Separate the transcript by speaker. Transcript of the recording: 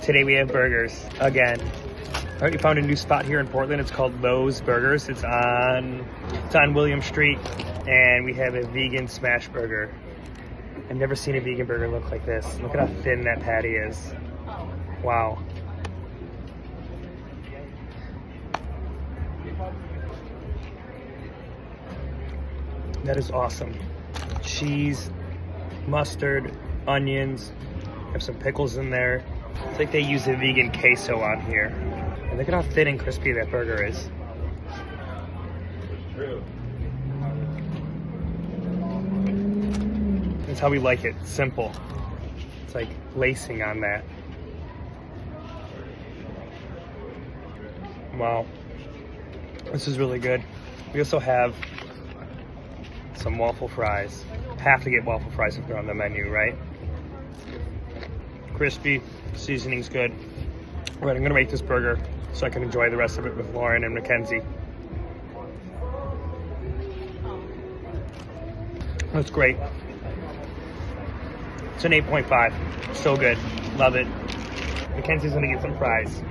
Speaker 1: Today we have burgers again. All right, we found a new spot here in Portland. It's called Lowe's Burgers. It's on William Street, and we have a vegan smash burger. I've never seen a vegan burger look like this. Look at how thin that patty is. Wow. That is awesome. Cheese, mustard, onions, have some pickles in there. It's like they use a vegan queso on here. And look at how thin and crispy that burger is. That's how we like it, simple. It's like lacing on that. Wow, this is really good. We also have some waffle fries. Have to get waffle fries if they're on the menu, right? Crispy, seasoning's good. All right, I'm gonna rate this burger so I can enjoy the rest of it with Lauren and Mackenzie. That's great. It's an 8.5. So good. Love it. Mackenzie's gonna get some fries.